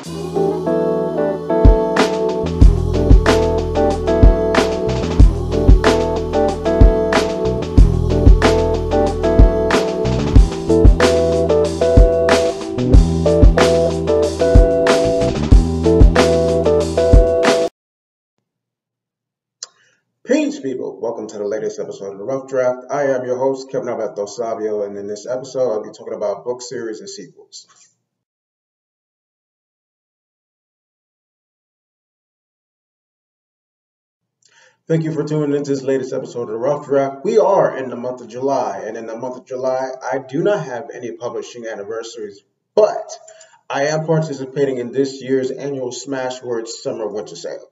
Peace, people. Welcome to the latest episode of The Rough Draft. I am your host, Kevin Alberto Savio, and in this episode, I'll be talking about book series and sequels. Thank you for tuning into this latest episode of The Rough Draft. We are in the month of July, and in the month of July, I do not have any publishing anniversaries, but I am participating in this year's annual Smashwords Summer Winter Sale.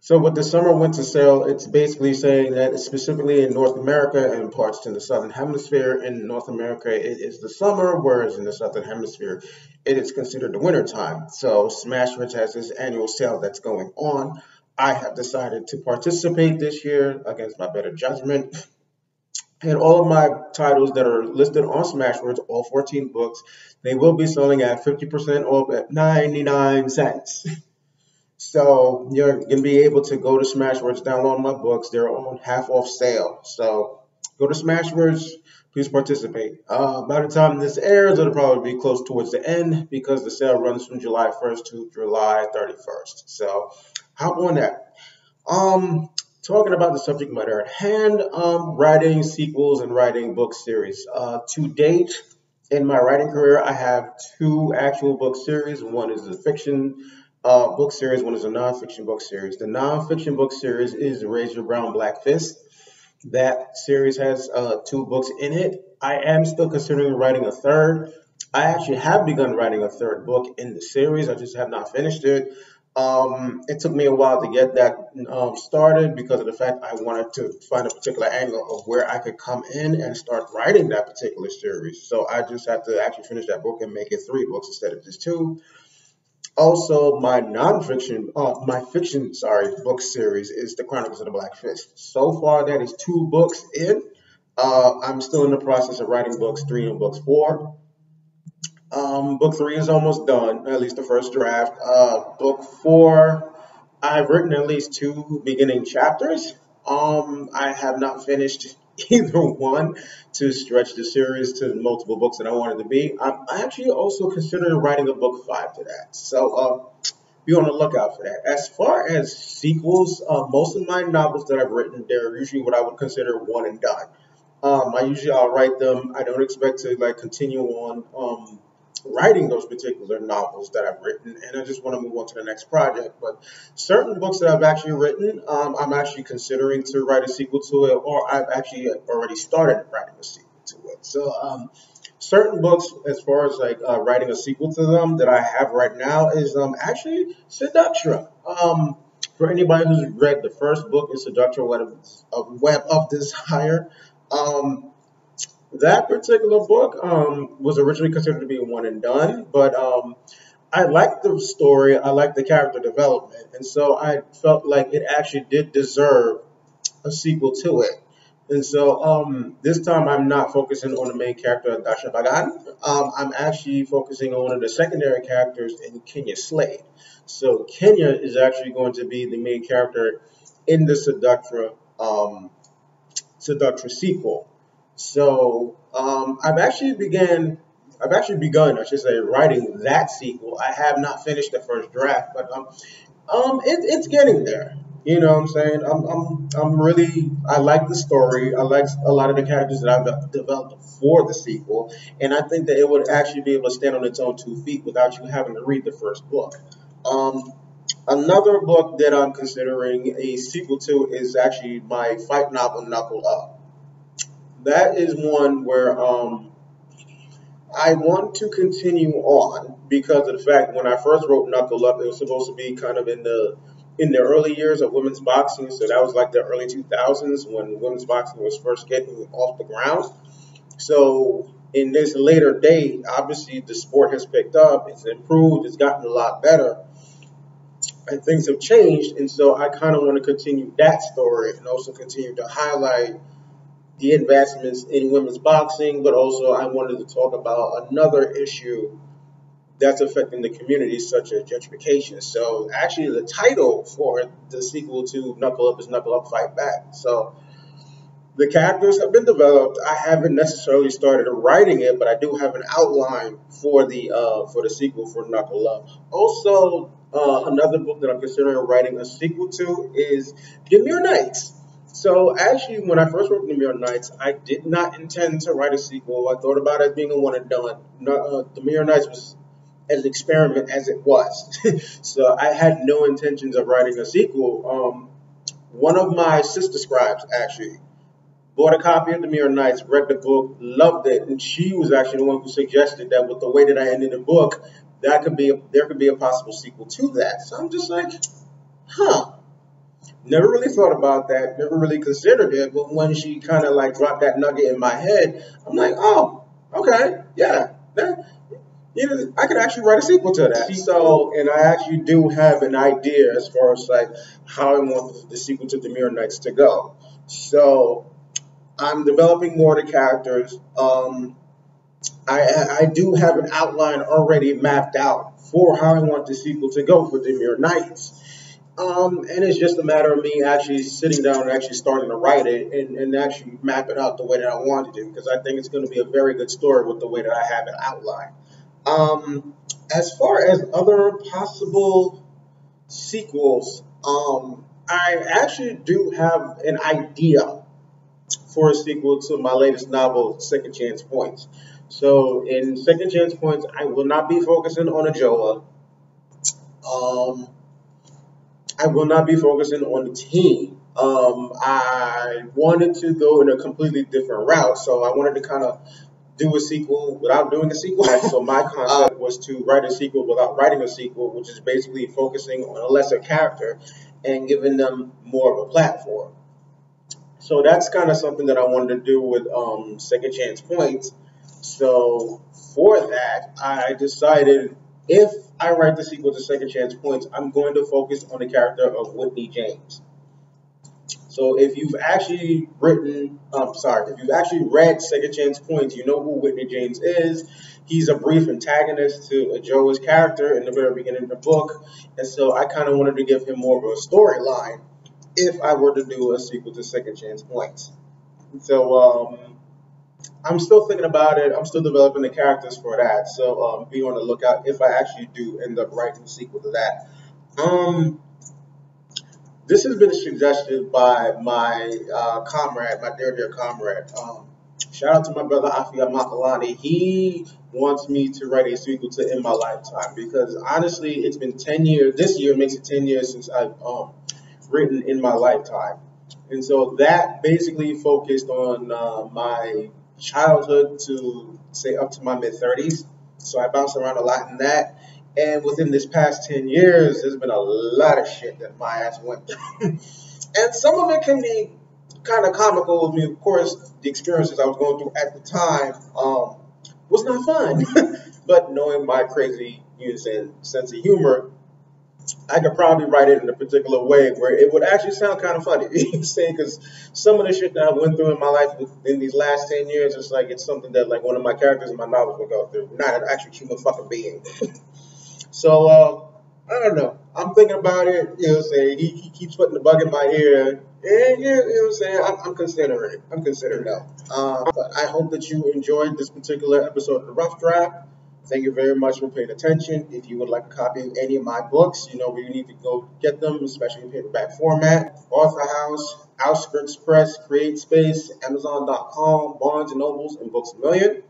So with the summer winter sale, it's basically saying that specifically in North America and parts in the Southern Hemisphere, in North America it is the summer, whereas in the Southern Hemisphere it is considered the winter time. So Smashwords has this annual sale that's going on. I have decided to participate this year against my better judgment. And all of my titles that are listed on Smashwords, all 14 books, they will be selling at 50% off at 99 cents. So you're going to be able to go to Smashwords, download my books. They're on half off sale. So go to Smashwords. Please participate. By the time this airs, it'll probably be close towards the end because the sale runs from July 1st to July 31st. So hop on that. Talking about the subject matter at hand, writing sequels and writing book series. To date, in my writing career, I have 2 actual book series. One is a fiction book series, one is a nonfiction book series. The nonfiction book series is Raise Your Brown Black Fist. That series has 2 books in it. I am still considering writing a third. I actually have begun writing a third book in the series. I just have not finished it. It took me a while to get that started because of the fact I wanted to find a particular angle of where I could come in and start writing that particular series. So I just have to actually finish that book and make it 3 books instead of just 2. Also, my fiction book series is The Chronicles of the Black Fist. So far, that is 2 books in. I'm still in the process of writing books 3 and books 4. Book 3 is almost done, at least the first draft. Book 4, I've written at least 2 beginning chapters. I have not finished either one to stretch the series to multiple books that I wanted to be. I'm actually also considering writing a book 5 to that. So be on the lookout for that. As far as sequels, most of my novels that I've written, they're usually what I would consider one and done. I'll write them. I don't expect to continue on writing those particular novels that I've written, and I just want to move on to the next project. But certain books that I've actually written, I'm actually considering to write a sequel to it, or I've actually already started writing a sequel to it. So certain books, as far as writing a sequel to them that I have right now, is actually Seductra. For anybody who's read the first book, is Seductra, Web of Desire. That particular book was originally considered to be a one and done, but I liked the story, I liked the character development, and so I felt like it actually did deserve a sequel to it. And so this time I'm not focusing on the main character, Dasha Bagan. I'm actually focusing on one of the secondary characters in Kenya Slade. So Kenya is actually going to be the main character in the Seductra sequel. So I've actually begun, I should say, writing that sequel. I have not finished the first draft, but it's getting there. You know what I'm saying? I like the story. I like a lot of the characters that I've developed for the sequel, and I think that it would actually be able to stand on its own 2 feet without you having to read the first book. Another book that I'm considering a sequel to is actually my fight novel, Knuckle Up. That is one where I want to continue on because of the fact when I first wrote Knuckle Up, it was supposed to be kind of in the early years of women's boxing. So that was like the early 2000s when women's boxing was first getting off the ground. So in this later date, obviously the sport has picked up, it's improved, it's gotten a lot better, and things have changed. And so I kind of want to continue that story and also continue to highlight the advancements in women's boxing, but also I wanted to talk about another issue that's affecting the community, such as gentrification. So actually, the title for the sequel to Knuckle Up is Knuckle Up Fight Back. So the characters have been developed. I haven't necessarily started writing it, but I do have an outline for the sequel for Knuckle Up. Also, another book that I'm considering writing a sequel to is Demure Nights. So actually, when I first wrote Demure Nights, I did not intend to write a sequel. I thought about it as being a one and done. Demure Nights was as an experiment as it was. So I had no intentions of writing a sequel. One of my sister scribes actually bought a copy of the Mirror Nights, read the book, loved it, and she was actually the one who suggested that with the way that I ended the book, there could be a possible sequel to that. So I'm just like, huh. Never really thought about that, never really considered it, but when she kind of like dropped that nugget in my head, I'm like, oh, okay, yeah, I could actually write a sequel to that. So, and I actually do have an idea as far as like how I want the sequel to the Mirror Nights to go. So I'm developing more of the characters. I do have an outline already mapped out for how I want the sequel to go for Demure Knights. And it's just a matter of me actually sitting down and actually starting to write it and actually map it out the way that I want to do, because I think it's going to be a very good story with the way that I have it outlined. As far as other possible sequels, I actually do have an idea for a sequel to my latest novel, Second Chance Points. So in Second Chance Points, I will not be focusing on Ajoa. Um, I will not be focusing on the team. I wanted to go in a completely different route, so I wanted to kind of do a sequel without doing a sequel. So my concept was to write a sequel without writing a sequel, which is basically focusing on a lesser character and giving them more of a platform. So that's kind of something that I wanted to do with Second Chance Points. So for that, I decided if I write the sequel to Second Chance Points, I'm going to focus on the character of Whitney James. So if you've actually if you've actually read Second Chance Points, you know who Whitney James is. He's a brief antagonist to Joe's character in the very beginning of the book, and so I kind of wanted to give him more of a storyline if I were to do a sequel to Second Chance Points. So I'm still thinking about it. I'm still developing the characters for that. So be on the lookout if I actually do end up writing a sequel to that. This has been suggested by my comrade, my dear comrade. Shout out to my brother Afia Makalani. He wants me to write a sequel to In My Lifetime because honestly, it's been 10 years. This year makes it 10 years since I've written In My Lifetime. And so that basically focused on my childhood to say up to my mid 30s. So I bounced around a lot in that. And within this past 10 years, there's been a lot of shit that my ass went through. And some of it can be kind of comical. I mean, of course, the experiences I was going through at the time was not fun. But knowing my crazy sense of humor, I could probably write it in a particular way where it would actually sound kind of funny. You know what I'm saying? Because some of the shit that I went through in my life in these last 10 years, it's something that like one of my characters in my novels would go through, not an actual human fucking being. So, I don't know. I'm thinking about it. You know what I'm saying? He keeps putting the bug in my ear. And, you know what I'm saying? I'm considering it. I'm considering it. But I hope that you enjoyed this particular episode of The Rough Draft. Thank you very much for paying attention. If you would like a copy of any of my books, you know where you need to go get them, especially in paperback format. Author House, Outskirts Press, Create Space, Amazon.com, Barnes & Nobles, and Books A Million.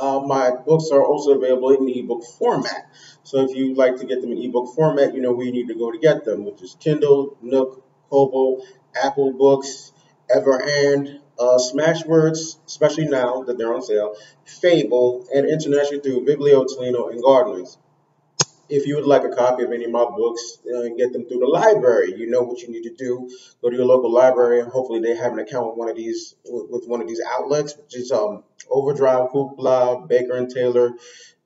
My books are also available in ebook format. So if you'd like to get them in ebook format, you know where you need to go to get them, which is Kindle, Nook, Kobo, Apple Books, Everand, Smashwords, especially now that they're on sale, Fable, and internationally through Bibliotelino and Gardeners. If you would like a copy of any of my books, get them through the library. You know what you need to do. Go to your local library, and hopefully they have an account with one of these outlets, which is Overdrive, Hoopla, Baker and Taylor,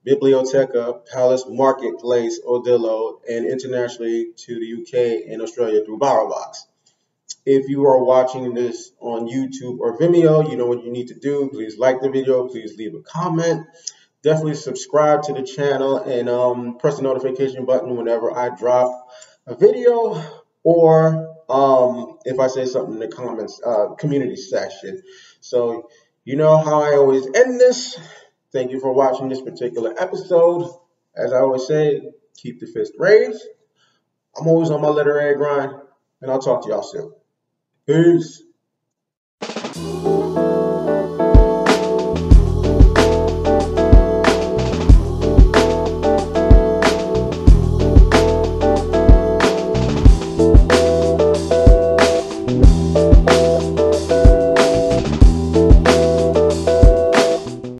Biblioteca, Palace, Marketplace, Odillo, and internationally to the UK and Australia through BorrowBox. If you are watching this on YouTube or Vimeo, you know what you need to do. Please like the video. Please leave a comment. Definitely subscribe to the channel and press the notification button whenever I drop a video or if I say something in the comments community section. So you know how I always end this. Thank you for watching this particular episode. As I always say, keep the fist raised. I'm always on my literary grind, and I'll talk to y'all soon. Peace.